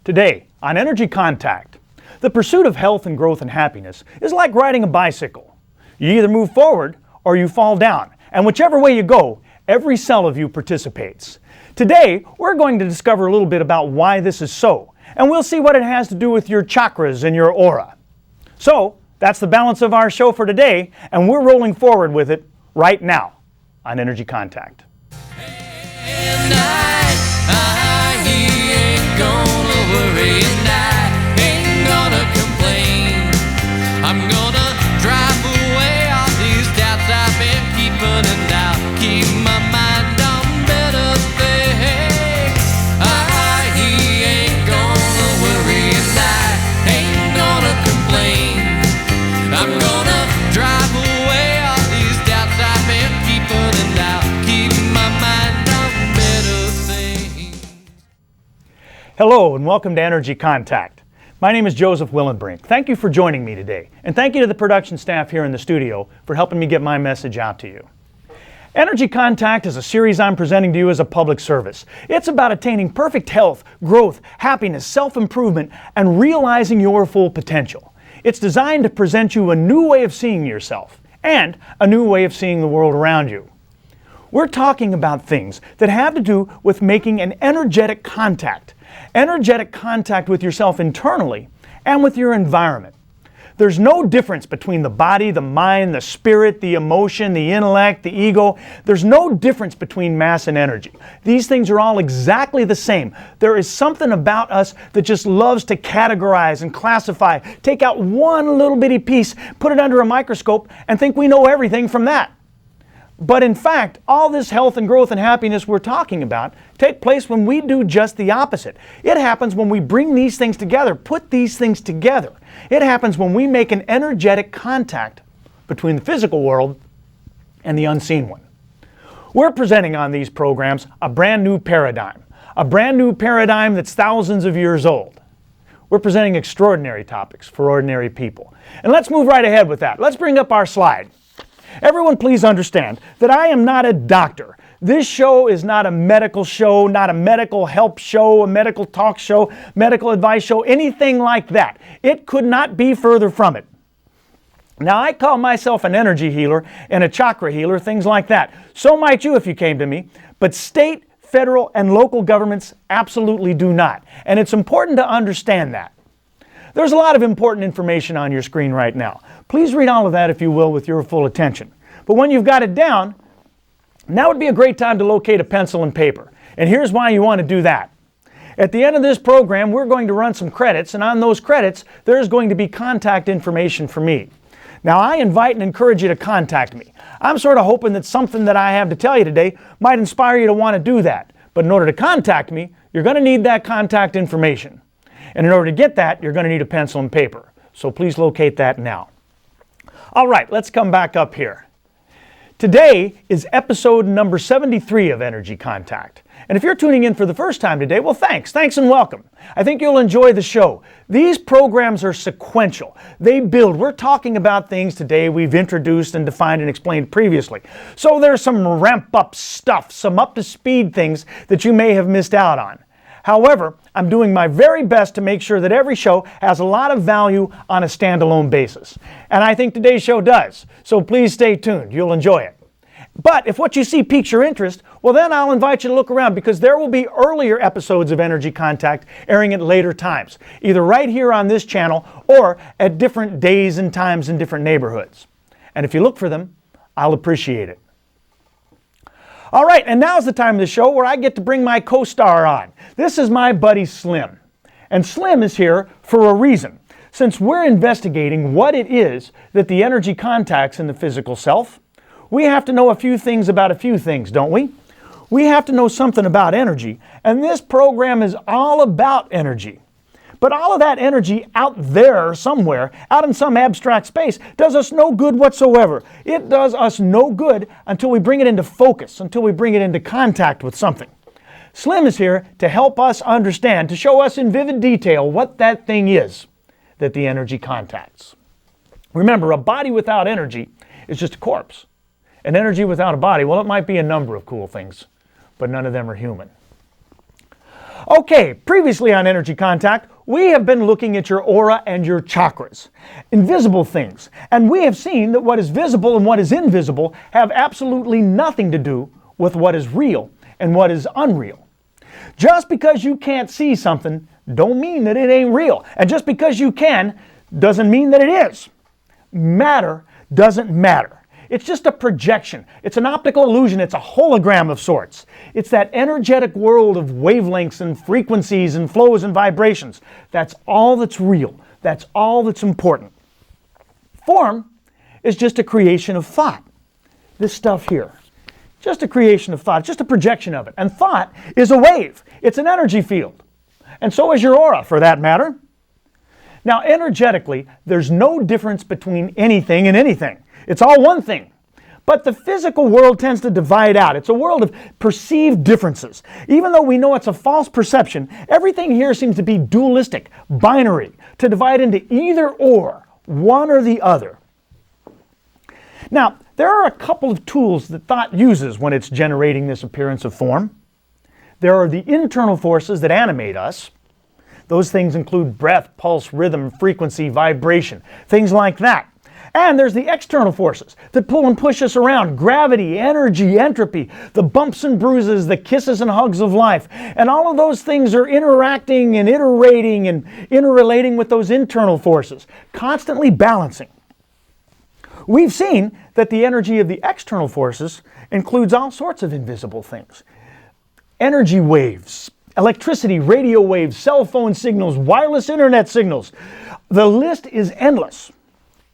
Today on Energy Contact, the pursuit of health and growth and happiness is like riding a bicycle. You either move forward or you fall down, and whichever way you go, every cell of you participates. Today, we're going to discover a little bit about why this is so, and we'll see what it has to do with your chakras and your aura. So, that's the balance of our show for today, and we're rolling forward with it right now on Energy Contact. I'm gonna drive away all these doubts I've been keeping, and I'll keep my mind on better things. He ain't gonna worry, and I ain't gonna complain. I'm gonna drive away all these doubts I've been keeping, and I'll keep my mind on better things. Hello and welcome to Energy Contact. My name is Joseph Willenbrink. Thank you for joining me today, and thank you to the production staff here in the studio for helping me get my message out to you. Energy Contact is a series I'm presenting to you as a public service. It's about attaining perfect health, growth, happiness, self-improvement, and realizing your full potential. It's designed to present you a new way of seeing yourself and a new way of seeing the world around you. We're talking about things that have to do with making an energetic contact with yourself internally and with your environment. There's no difference between the body, the mind, the spirit, the emotion, the intellect, the ego. There's no difference between mass and energy. These things are all exactly the same. There is something about us that just loves to categorize and classify, take out one little bitty piece, put it under a microscope, and think we know everything from that. But in fact, all this health and growth and happiness we're talking about take place when we do just the opposite. It happens when we bring these things together, put these things together. It happens when we make an energetic contact between the physical world and the unseen one. We're presenting on these programs a brand new paradigm that's thousands of years old. We're presenting extraordinary topics for ordinary people. And let's move right ahead with that. Let's bring up our slide. Everyone please understand that I am not a doctor. This show is not a medical show, not a medical help show, a medical talk show, medical advice show, anything like that. It could not be further from it. Now, I call myself an energy healer and a chakra healer, things like that. So might you if you came to me, but state, federal, and local governments absolutely do not. And it's important to understand that. There's a lot of important information on your screen right now. Please read all of that, if you will, with your full attention. But when you've got it down, now would be a great time to locate a pencil and paper. And here's why you want to do that. At the end of this program, we're going to run some credits, and on those credits, there's going to be contact information for me. Now, I invite and encourage you to contact me. I'm sort of hoping that something that I have to tell you today might inspire you to want to do that. But in order to contact me, you're going to need that contact information. And in order to get that, you're going to need a pencil and paper. So please locate that now. All right, let's come back up here. Today is episode number 73 of Energy Contact. And if you're tuning in for the first time today, well, thanks and welcome. I think you'll enjoy the show. These programs are sequential. They build. We're talking about things today we've introduced and defined and explained previously. So there's some ramp-up stuff, some up-to-speed things that you may have missed out on. However, I'm doing my very best to make sure that every show has a lot of value on a standalone basis. And I think today's show does. So please stay tuned. You'll enjoy it. But if what you see piques your interest, well then I'll invite you to look around, because there will be earlier episodes of Energy Contact airing at later times, either right here on this channel or at different days and times in different neighborhoods. And if you look for them, I'll appreciate it. All right, and now's the time of the show where I get to bring my co-star on. This is my buddy Slim. And Slim is here for a reason. Since we're investigating what it is that the energy contacts in the physical self, we have to know a few things about a few things, don't we? We have to know something about energy, and this program is all about energy. But all of that energy out there somewhere, out in some abstract space, does us no good whatsoever. It does us no good until we bring it into focus, until we bring it into contact with something. Slim is here to help us understand, to show us in vivid detail what that thing is that the energy contacts. Remember, a body without energy is just a corpse. An energy without a body, well, it might be a number of cool things, but none of them are human. Okay, previously on Energy Contact, we have been looking at your aura and your chakras, invisible things. And we have seen that what is visible and what is invisible have absolutely nothing to do with what is real and what is unreal. Just because you can't see something don't mean that it ain't real. And just because you can doesn't mean that it is. Matter doesn't matter. It's just a projection. It's an optical illusion. It's a hologram of sorts. It's that energetic world of wavelengths and frequencies and flows and vibrations. That's all that's real. That's all that's important. Form is just a creation of thought. This stuff here. Just a creation of thought, just a projection of it. And thought is a wave. It's an energy field. And so is your aura, for that matter. Now, energetically, there's no difference between anything and anything. It's all one thing. But the physical world tends to divide out. It's a world of perceived differences. Even though we know it's a false perception, everything here seems to be dualistic, binary, to divide into either or, one or the other. Now, there are a couple of tools that thought uses when it's generating this appearance of form. There are the internal forces that animate us. Those things include breath, pulse, rhythm, frequency, vibration, things like that. And there's the external forces that pull and push us around. Gravity, energy, entropy, the bumps and bruises, the kisses and hugs of life. And all of those things are interacting and iterating and interrelating with those internal forces, constantly balancing. We've seen that the energy of the external forces includes all sorts of invisible things. Energy waves, electricity, radio waves, cell phone signals, wireless internet signals. The list is endless.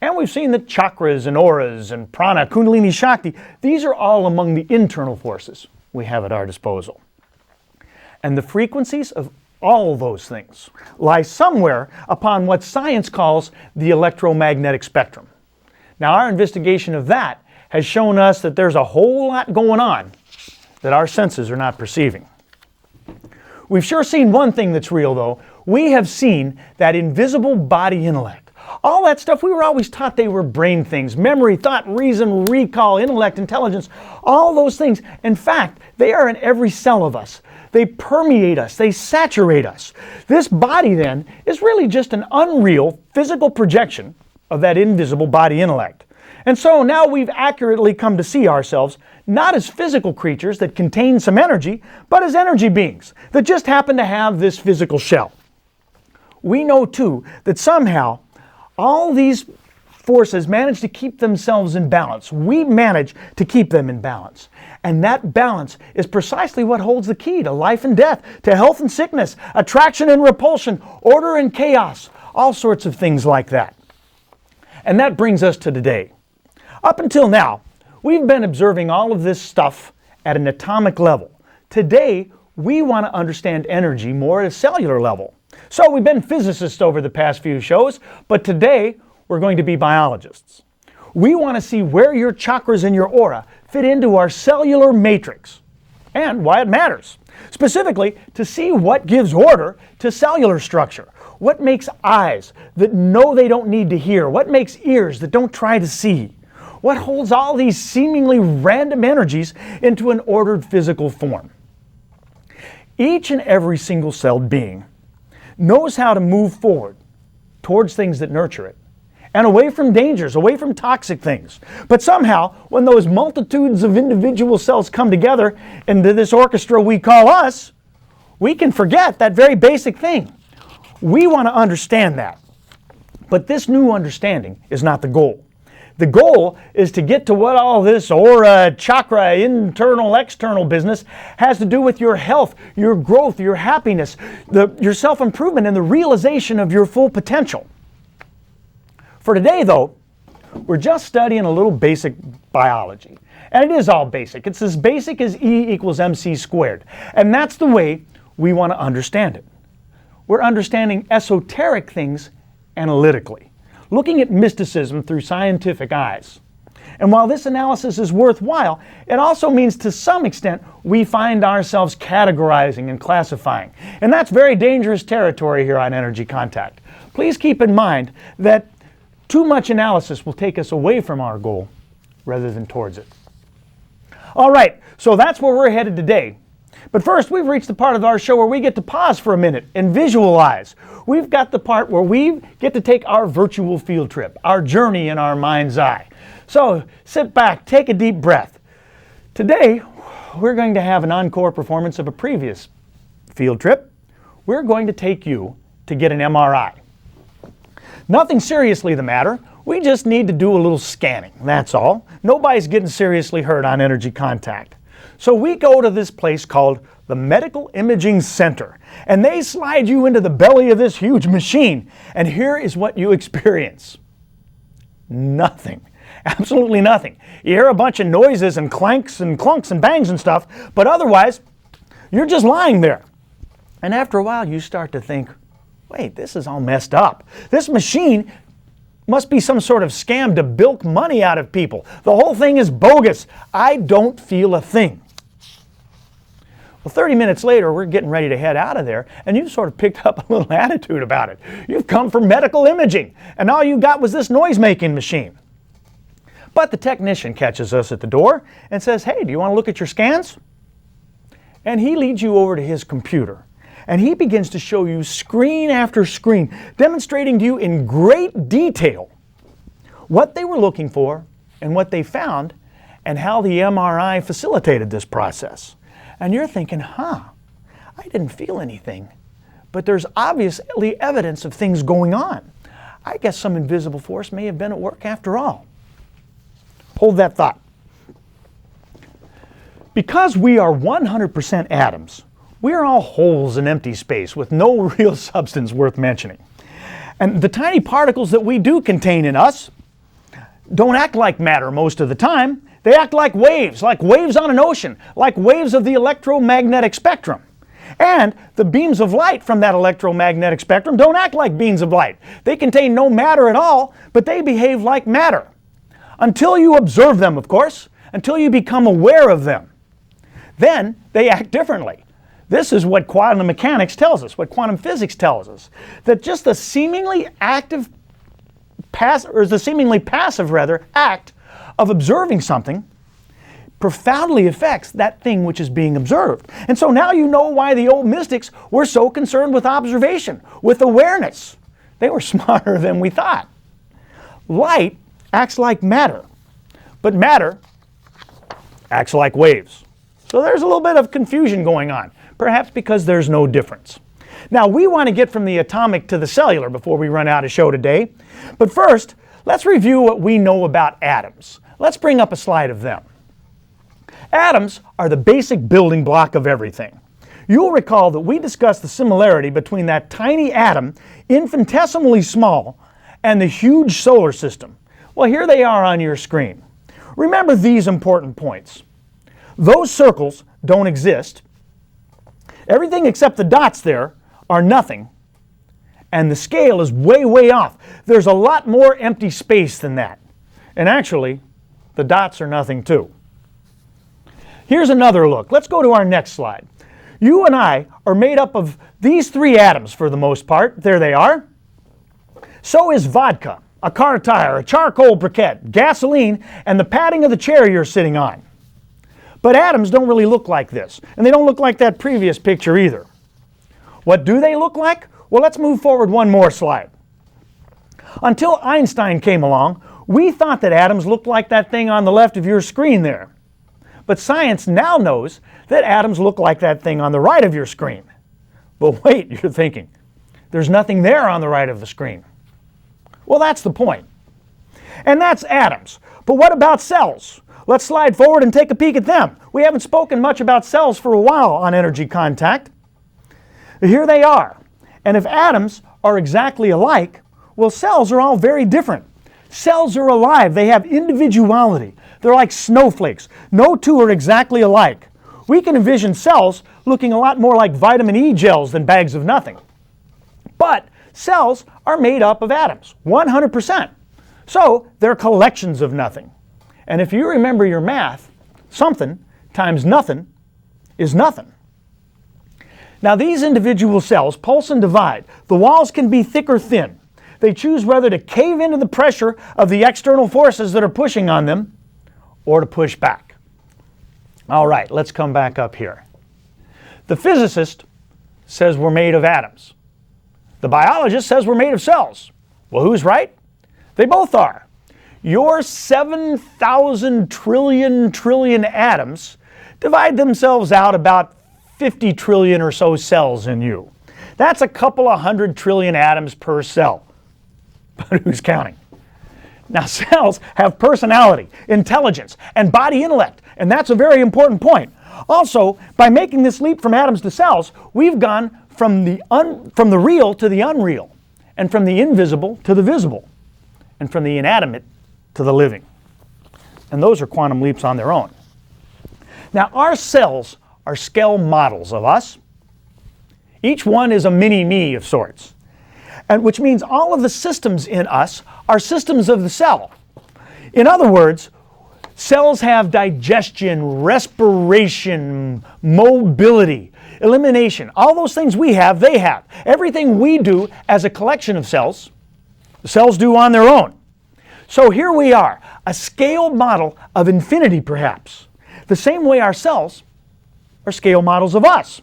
And we've seen that chakras and auras and prana, kundalini shakti, these are all among the internal forces we have at our disposal. And the frequencies of all those things lie somewhere upon what science calls the electromagnetic spectrum. Now, our investigation of that has shown us that there's a whole lot going on that our senses are not perceiving. We've sure seen one thing that's real, though. We have seen that invisible body intellect. All that stuff, we were always taught they were brain things. Memory, thought, reason, recall, intellect, intelligence, all those things. In fact, they are in every cell of us. They permeate us. They saturate us. This body, then, is really just an unreal physical projection of that invisible body intellect. And so now we've accurately come to see ourselves not as physical creatures that contain some energy, but as energy beings that just happen to have this physical shell. We know, too, that somehow all these forces manage to keep themselves in balance. We manage to keep them in balance. And that balance is precisely what holds the key to life and death, to health and sickness, attraction and repulsion, order and chaos, all sorts of things like that. And that brings us to today. Up until now, we've been observing all of this stuff at an atomic level. Today, we want to understand energy more at a cellular level. So we've been physicists over the past few shows, but today we're going to be biologists. We want to see where your chakras and your aura fit into our cellular matrix and why it matters. Specifically, to see what gives order to cellular structure. What makes eyes that know they don't need to hear? What makes ears that don't try to see? What holds all these seemingly random energies into an ordered physical form? Each and every single celled being knows how to move forward towards things that nurture it and away from dangers, away from toxic things. But somehow, when those multitudes of individual cells come together into this orchestra we call us, we can forget that very basic thing. We want to understand that. But this new understanding is not the goal. The goal is to get to what all this aura, chakra, internal, external business has to do with your health, your growth, your happiness, your self-improvement, and the realization of your full potential. For today, though, we're just studying a little basic biology. And it is all basic. It's as basic as E equals mc squared. And that's the way we want to understand it. We're understanding esoteric things analytically, looking at mysticism through scientific eyes. And while this analysis is worthwhile, it also means to some extent we find ourselves categorizing and classifying. And that's very dangerous territory here on Energy Contact. Please keep in mind that too much analysis will take us away from our goal rather than towards it. All right, so that's where we're headed today But first, we've reached the part of our show where we get to pause for a minute and visualize. We've got the part where we get to take our virtual field trip, our journey in our mind's eye. So sit back, take a deep breath. Today, we're going to have an encore performance of a previous field trip. We're going to take you to get an MRI. Nothing seriously the matter. We just need to do a little scanning, that's all. Nobody's getting seriously hurt on Energy Contact. So we go to this place called the Medical Imaging Center, and they slide you into the belly of this huge machine, and here is what you experience. Nothing. Absolutely nothing. You hear a bunch of noises and clanks and clunks and bangs and stuff, but otherwise, you're just lying there. And after a while, you start to think, wait, this is all messed up. This machine must be some sort of scam to bilk money out of people. The whole thing is bogus. I don't feel a thing. Well, 30 minutes later, we're getting ready to head out of there, and you've sort of picked up a little attitude about it. You've come for medical imaging, and all you got was this noise-making machine. But the technician catches us at the door and says, hey, do you want to look at your scans? And he leads you over to his computer, and he begins to show you screen after screen, demonstrating to you in great detail what they were looking for and what they found and how the MRI facilitated this process. And you're thinking, I didn't feel anything, but there's obviously evidence of things going on. I guess some invisible force may have been at work after all. Hold that thought. Because we are 100% atoms, we are all holes in empty space with no real substance worth mentioning. And the tiny particles that we do contain in us don't act like matter most of the time. They act like waves on an ocean, like waves of the electromagnetic spectrum. And the beams of light from that electromagnetic spectrum don't act like beams of light. They contain no matter at all, but they behave like matter. Until you observe them, of course, until you become aware of them. Then they act differently. This is what quantum mechanics tells us, what quantum physics tells us, that just the seemingly passive act of observing something profoundly affects that thing which is being observed. And so now you know why the old mystics were so concerned with observation, with awareness. They were smarter than we thought. Light acts like matter, but matter acts like waves. So there's a little bit of confusion going on, perhaps because there's no difference. Now we want to get from the atomic to the cellular before we run out of show today. But first, let's review what we know about atoms. Let's bring up a slide of them. Atoms are the basic building block of everything. You'll recall that we discussed the similarity between that tiny atom, infinitesimally small, and the huge solar system. Well, here they are on your screen. Remember these important points. Those circles don't exist. Everything except the dots there are nothing. And the scale is way, way off. There's a lot more empty space than that. And actually, the dots are nothing too. Here's another look. Let's go to our next slide. You and I are made up of these three atoms for the most part. There they are. So is vodka, a car tire, a charcoal briquette, gasoline, and the padding of the chair you're sitting on. But atoms don't really look like this, and they don't look like that previous picture either. What do they look like? Well, let's move forward one more slide. Until Einstein came along, we thought that atoms looked like that thing on the left of your screen there. But science now knows that atoms look like that thing on the right of your screen. But wait, you're thinking, there's nothing there on the right of the screen. Well, that's the point. And that's atoms. But what about cells? Let's slide forward and take a peek at them. We haven't spoken much about cells for a while on Energy Contact. Here they are. And if atoms are exactly alike, well, cells are all very different. Cells are alive. They have individuality. They're like snowflakes. No two are exactly alike. We can envision cells looking a lot more like vitamin E gels than bags of nothing. But cells are made up of atoms, 100%. So they're collections of nothing. And if you remember your math, something times nothing is nothing. Now these individual cells pulse and divide. The walls can be thick or thin. They choose whether to cave into the pressure of the external forces that are pushing on them or to push back. All right, let's come back up here. The physicist says we're made of atoms. The biologist says we're made of cells. Well, who's right? They both are. Your 7,000 trillion atoms divide themselves out about 50 trillion or so cells in you. That's a couple of 100 trillion atoms per cell. But who's counting? Now, cells have personality, intelligence, and body intellect, and that's a very important point. Also, by making this leap from atoms to cells, we've gone from the real to the unreal, and from the invisible to the visible, and from the inanimate to the living. And those are quantum leaps on their own. Now, our cells are scale models of us. Each one is a mini-me of sorts, and which means all of the systems in us are systems of the cell. In other words, cells have digestion, respiration, mobility, elimination. All those things we have, they have. Everything we do as a collection of cells, the cells do on their own. So here we are, a scale model of infinity perhaps, the same way our cells are scale models of us.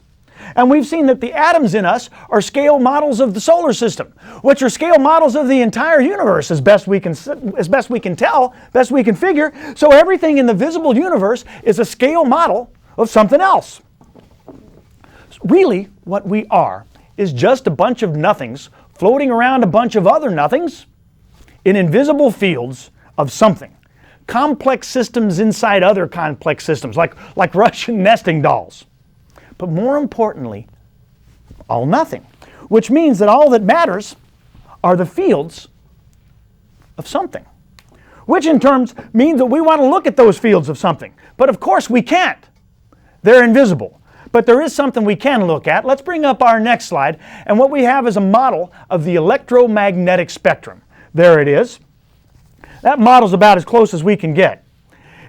And we've seen that the atoms in us are scale models of the solar system, which are scale models of the entire universe as best we can tell, best we can figure. So everything in the visible universe is a scale model of something else. Really, what we are is just a bunch of nothings floating around a bunch of other nothings in invisible fields of something. Complex systems inside other complex systems, like Russian nesting dolls. But more importantly, all nothing, which means that all that matters are the fields of something, which in terms means that we want to look at those fields of something. But of course we can't. They're invisible. But there is something we can look at. Let's bring up our next slide, and what we have is a model of the electromagnetic spectrum. There it is. That model's about as close as we can get.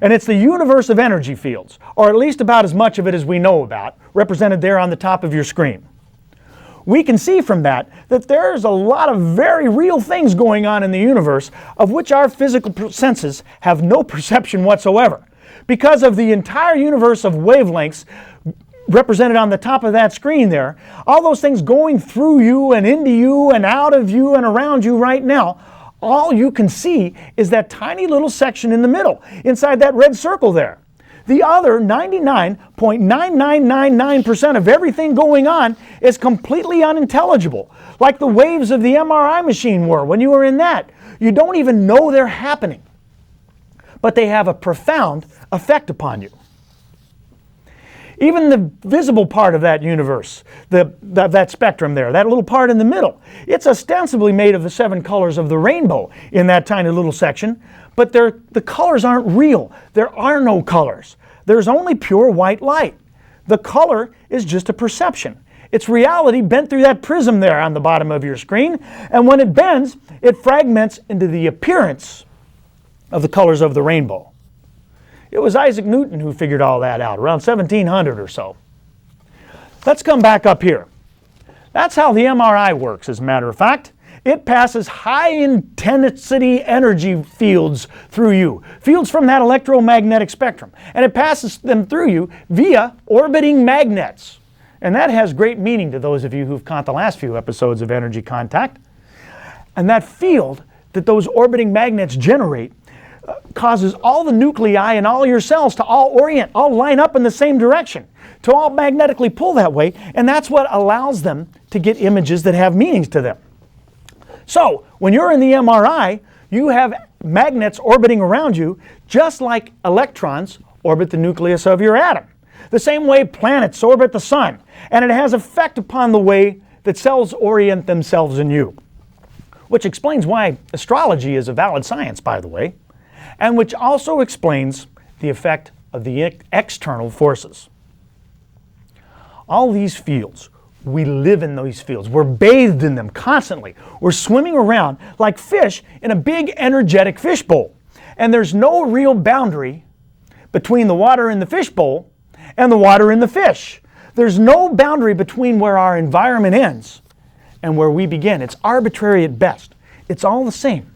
And it's the universe of energy fields, or at least about as much of it as we know about, represented there on the top of your screen. We can see from that there's a lot of very real things going on in the universe of which our physical senses have no perception whatsoever, because of the entire universe of wavelengths represented on the top of that screen there, all those things going through you and into you and out of you and around you right now. All you can see is that tiny little section in the middle, inside that red circle there. The other 99.9999% of everything going on is completely unintelligible, like the waves of the MRI machine were when you were in that. You don't even know they're happening, but they have a profound effect upon you. Even the visible part of that universe, that spectrum there, that little part in the middle, it's ostensibly made of the 7 colors of the rainbow in that tiny little section, but the colors aren't real. There are no colors. There's only pure white light. The color is just a perception. It's reality bent through that prism there on the bottom of your screen, and when it bends, it fragments into the appearance of the colors of the rainbow. It was Isaac Newton who figured all that out, around 1700 or so. Let's come back up here. That's how the MRI works, as a matter of fact. It passes high-intensity energy fields through you, fields from that electromagnetic spectrum, and it passes them through you via orbiting magnets. And that has great meaning to those of you who've caught the last few episodes of Energy Contact. And that field that those orbiting magnets generate causes all the nuclei in all your cells to all orient, all line up in the same direction, to all magnetically pull that way, and that's what allows them to get images that have meanings to them. So, when you're in the MRI, you have magnets orbiting around you just like electrons orbit the nucleus of your atom. The same way planets orbit the sun, and it has effect upon the way that cells orient themselves in you. Which explains why astrology is a valid science, by the way, and which also explains the effect of the external forces. All these fields, we live in these fields. We're bathed in them constantly. We're swimming around like fish in a big energetic fishbowl. And there's no real boundary between the water in the fishbowl and the water in the fish. There's no boundary between where our environment ends and where we begin. It's arbitrary at best. It's all the same.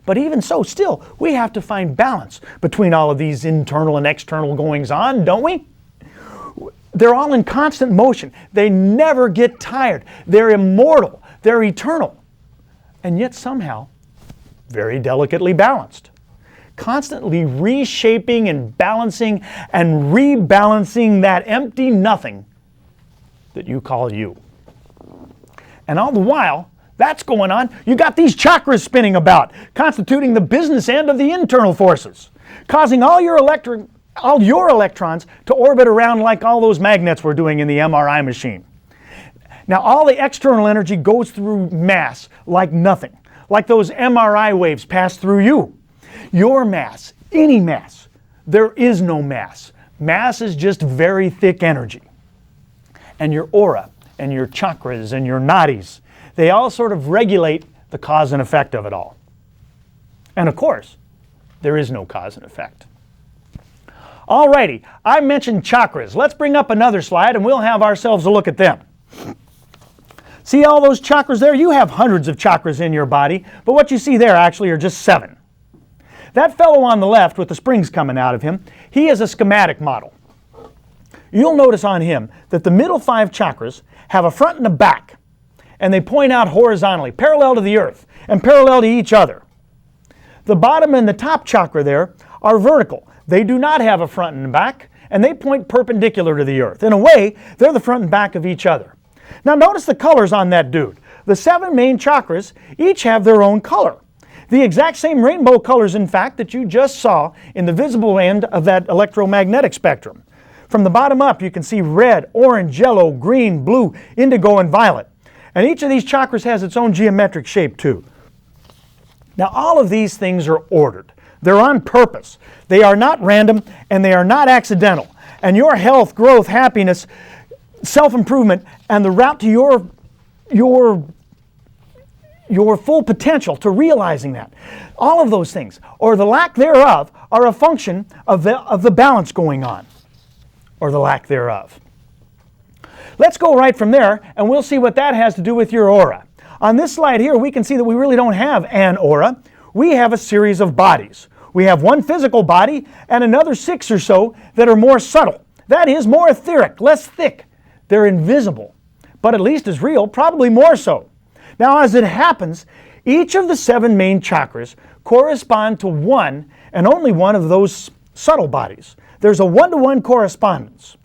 But even so, still, we have to find balance between all of these internal and external goings-on, don't we? they're all in constant motion. They never get tired. They're immortal. They're eternal. And yet somehow, very delicately balanced. Constantly reshaping and balancing and rebalancing that empty nothing that you call you. And all the while that's going on, you got these chakras spinning about, constituting the business end of the internal forces, causing all your electrons to orbit around like all those magnets we're doing in the MRI machine. Now all the external energy goes through mass like nothing, like those MRI waves pass through you. Your mass, any mass, there is no mass. Mass is just very thick energy. And your aura, and your chakras, and your nadis, they all sort of regulate the cause and effect of it all. And of course, there is no cause and effect. Alrighty, I mentioned chakras. Let's bring up another slide and we'll have ourselves a look at them. See all those chakras there? You have hundreds of chakras in your body, but what you see there actually are just 7. That fellow on the left with the springs coming out of him, he is a schematic model. You'll notice on him that the middle 5 chakras have a front and a back, and they point out horizontally, parallel to the earth, and parallel to each other. The bottom and the top chakra there are vertical. They do not have a front and a back, and they point perpendicular to the earth. In a way, they're the front and back of each other. Now notice the colors on that dude. The 7 main chakras each have their own color. The exact same rainbow colors, in fact, that you just saw in the visible end of that electromagnetic spectrum. From the bottom up, you can see red, orange, yellow, green, blue, indigo, and violet. And each of these chakras has its own geometric shape too. Now all of these things are ordered. They're on purpose. They are not random and they are not accidental. And your health, growth, happiness, self-improvement, and the route to your full potential, to realizing that, all of those things, or the lack thereof, are a function of the balance going on, or the lack thereof. Let's go right from there and we'll see what that has to do with your aura. On this slide here, we can see that we really don't have an aura. We have a series of bodies. We have one physical body and another 6 or so that are more subtle. That is, more etheric, less thick. They're invisible, but at least as real, probably more so. Now, as it happens, each of the 7 main chakras correspond to one and only one of those subtle bodies. There's a 1-to-1 correspondence.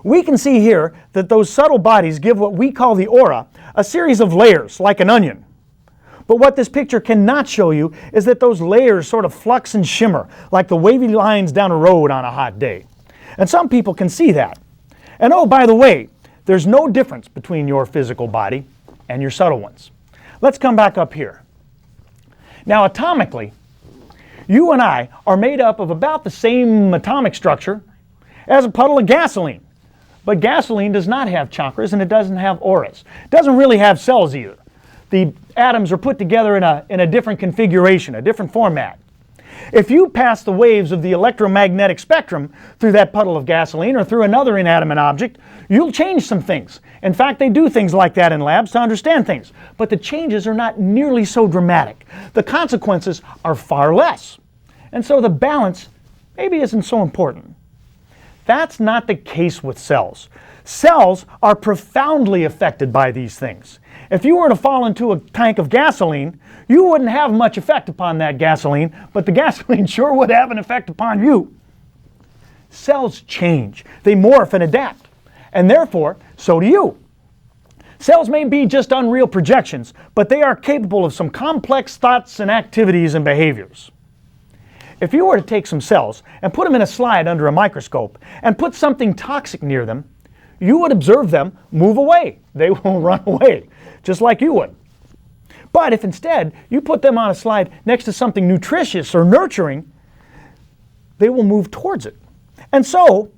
We can see here that those subtle bodies give what we call the aura a series of layers, like an onion. But what this picture cannot show you is that those layers sort of flux and shimmer, like the wavy lines down a road on a hot day. And some people can see that. And oh, by the way, there's no difference between your physical body and your subtle ones. Let's come back up here. Now, atomically, you and I are made up of about the same atomic structure as a puddle of gasoline. But gasoline does not have chakras and it doesn't have auras. It doesn't really have cells either. The atoms are put together in a different configuration, a different format. If you pass the waves of the electromagnetic spectrum through that puddle of gasoline or through another inanimate object, you'll change some things. In fact, they do things like that in labs to understand things. But the changes are not nearly so dramatic. The consequences are far less. And so the balance maybe isn't so important. That's not the case with cells. Cells are profoundly affected by these things. If you were to fall into a tank of gasoline, you wouldn't have much effect upon that gasoline, but the gasoline sure would have an effect upon you. Cells change. They morph and adapt. And therefore, so do you. Cells may be just unreal projections, but they are capable of some complex thoughts and activities and behaviors. If you were to take some cells and put them in a slide under a microscope and put something toxic near them, you would observe them move away. They will run away, just like you would. But if instead you put them on a slide next to something nutritious or nurturing, they will move towards it. And so,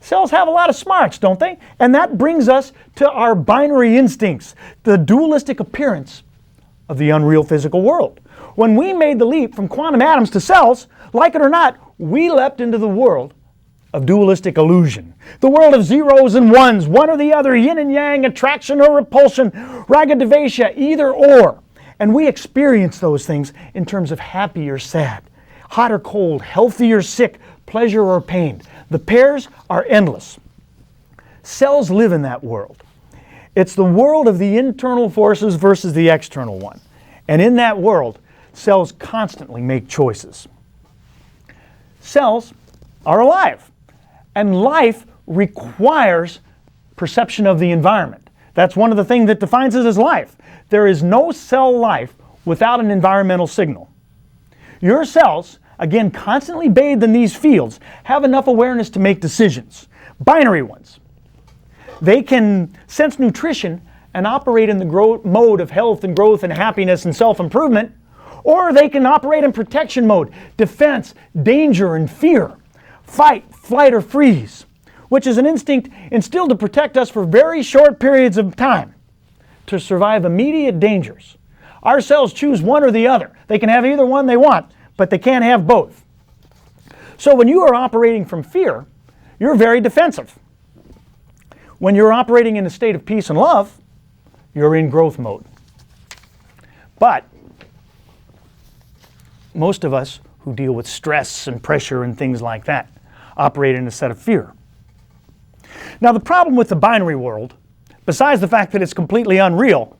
cells have a lot of smarts, don't they? And that brings us to our binary instincts, the dualistic appearance of the unreal physical world. When we made the leap from quantum atoms to cells, like it or not, we leapt into the world of dualistic illusion. The world of zeros and ones, one or the other, yin and yang, attraction or repulsion, raga devesha, either or. And we experience those things in terms of happy or sad, hot or cold, healthy or sick, pleasure or pain. The pairs are endless. Cells live in that world. It's the world of the internal forces versus the external one. And in that world, cells constantly make choices. Cells are alive, and life requires perception of the environment. That's one of the things that defines it as life. There is no cell life without an environmental signal. Your cells, again constantly bathed in these fields, have enough awareness to make decisions, binary ones. They can sense nutrition and operate in the mode of health and growth and happiness and self-improvement, or they can operate in protection mode, defense, danger, and fear, fight, flight, or freeze, which is an instinct instilled to protect us for very short periods of time to survive immediate dangers. Our cells choose one or the other. They can have either one they want, but they can't have both. So when you are operating from fear, you're very defensive. When you're operating in a state of peace and love, you're in growth mode. But most of us who deal with stress and pressure and things like that operate in a set of fear. Now the problem with the binary world, besides the fact that it's completely unreal,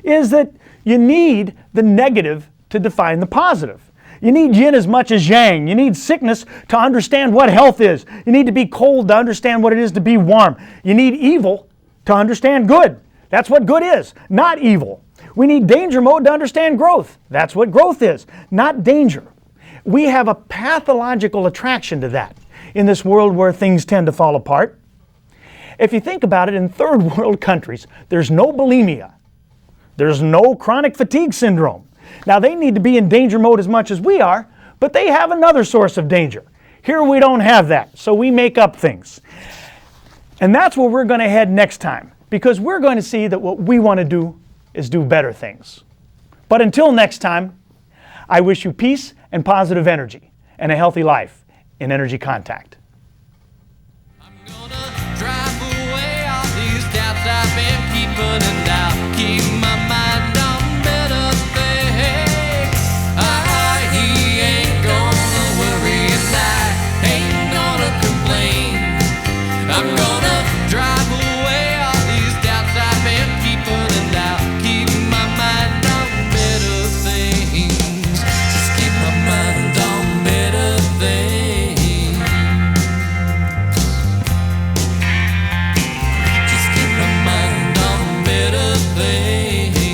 is that you need the negative to define the positive. You need yin as much as yang. You need sickness to understand what health is. You need to be cold to understand what it is to be warm. You need evil to understand good. That's what good is, not evil. We need danger mode to understand growth. That's what growth is, not danger. We have a pathological attraction to that in this world where things tend to fall apart. If you think about it, in third world countries, there's no bulimia. There's no chronic fatigue syndrome. Now they need to be in danger mode as much as we are, but they have another source of danger. Here we don't have that, so we make up things. And that's where we're going to head next time, because we're going to see that what we want to do is do better things. But until next time, I wish you peace and positive energy and a healthy life in Energy Contact. I'm gonna drive away all these doubts I've been keeping and now keep my mind on better things. He ain't gonna worry and I ain't gonna complain. I'm gonna drive away all these doubts I've been keeping and now keep my mind on better things. Just keep my mind on better things. Just keep my mind on better things.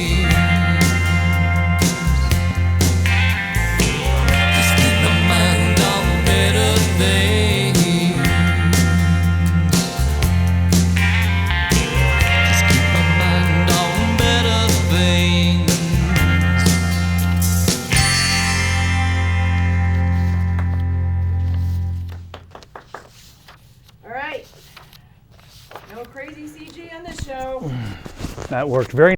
Just keep my mind on better things. Just keep my mind on better things. All right. No crazy CG on this show. That worked very